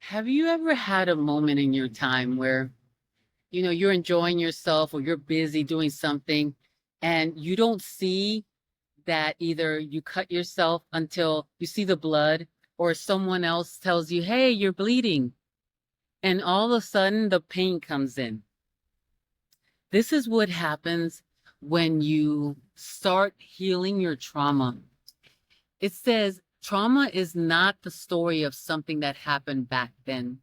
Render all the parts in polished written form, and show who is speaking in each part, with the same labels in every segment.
Speaker 1: Have you ever had a moment in your time where, you're enjoying yourself or you're busy doing something and you don't see that either you cut yourself until you see the blood or someone else tells you, hey, you're bleeding. And all of a sudden the pain comes in. This is what happens when you start healing your trauma. It says trauma is not the story of something that happened back then.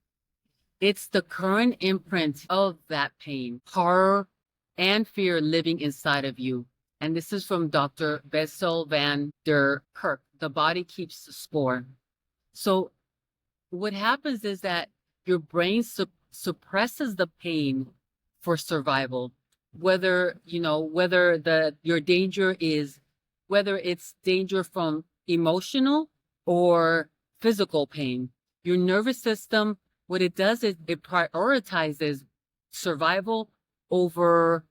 Speaker 1: It's the current imprint of that pain, horror, and fear living inside of you. And this is from Dr. Bessel van der Kerk. The body keeps the score. So what happens is that your brain suppresses the pain for survival. Whether your danger is, whether it's danger from emotional or physical pain. Your nervous system, what it does is it prioritizes survival over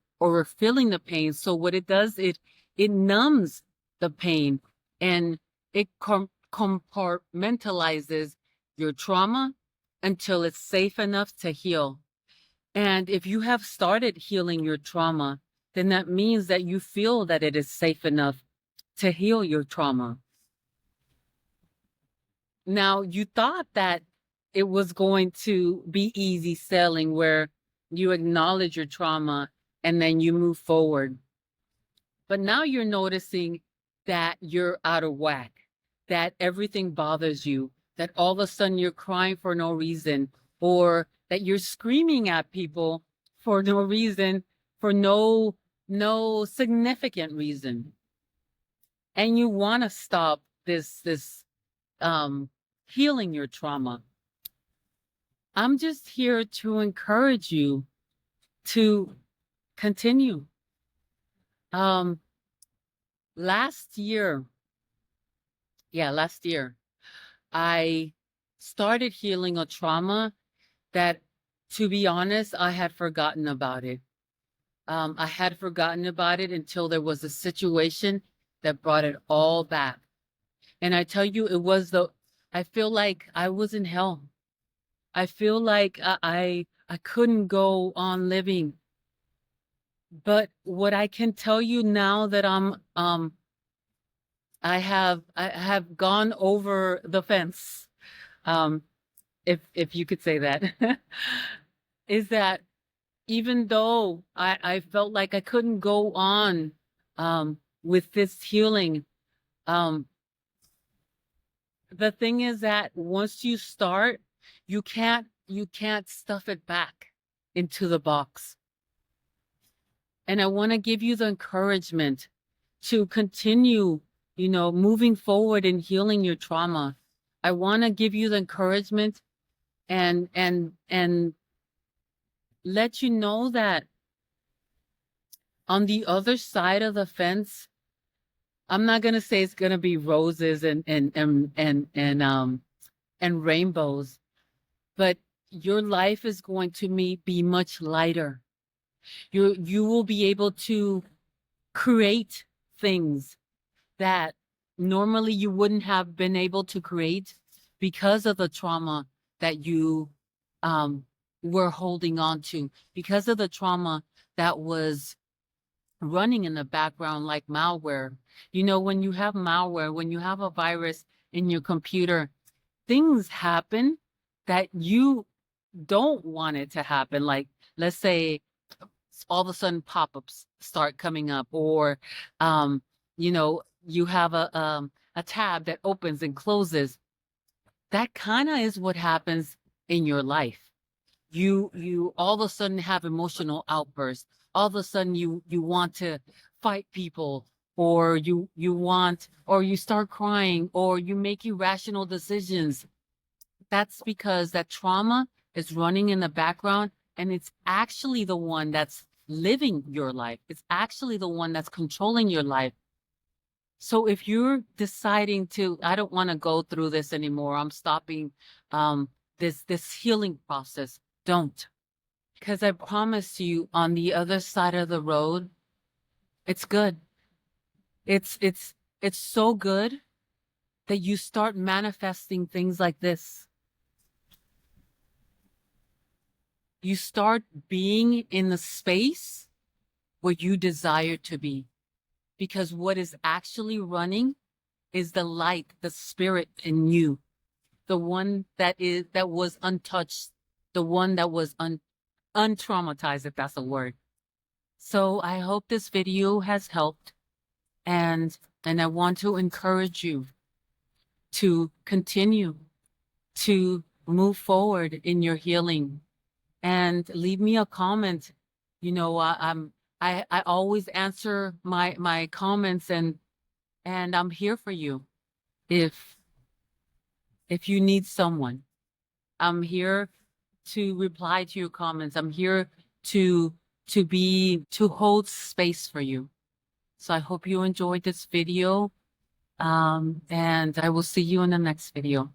Speaker 1: feeling the pain. So what it does, it numbs the pain and it compartmentalizes your trauma until it's safe enough to heal. And if you have started healing your trauma, then that means that you feel that it is safe enough to heal your trauma. Now, you thought that it was going to be easy sailing where you acknowledge your trauma and then you move forward. But now you're noticing that you're out of whack, that everything bothers you, that all of a sudden you're crying for no reason, or that you're screaming at people for no reason, for no significant reason. And you want to stop this healing your trauma. I'm just here to encourage you to continue. Last year, I started healing a trauma that, to be honest, I had forgotten about it. I had forgotten about it until there was a situation that brought it all back. And I tell you, I feel like I was in hell. I feel like I couldn't go on living. But what I can tell you now that I have gone over the fence, if you could say that, is that even though I felt like I couldn't go on with this healing, the thing is that once you start, you can't stuff it back into the box. And I want to give you the encouragement to continue, moving forward and healing your trauma. I want to give you the encouragement and let you know that on the other side of the fence, I'm not gonna say it's gonna be roses and rainbows, but your life is going to be much lighter. You will be able to create things that normally you wouldn't have been able to create because of the trauma that you were holding on to, because of the trauma that was running in the background like malware. When you have malware, when you have a virus in your computer, things happen that you don't want it to happen. Like, let's say all of a sudden pop-ups start coming up, or you have a tab that opens and closes. That kind of is what happens in your life. You all of a sudden have emotional outbursts. All of a sudden you want to fight people, or you start crying, or you make irrational decisions. That's because that trauma is running in the background, and it's actually the one that's living your life. It's actually the one that's controlling your life. So if you're deciding to, I don't want to go through this anymore, I'm stopping this healing process, don't. Because I promise you, on the other side of the road, it's good. It's so good that you start manifesting things like this. you start being in the space where you desire to be. Because what is actually running is the light, the spirit in you, the one that was untouched, the one that was untraumatized, if that's a word. So I hope this video has helped, and I want to encourage you to continue to move forward in your healing, and leave me a comment. You know, I always answer my comments, and I'm here for you. If you need someone, I'm here to reply to your comments. I'm here to hold space for you. So I hope you enjoyed this video. And I will see you in the next video.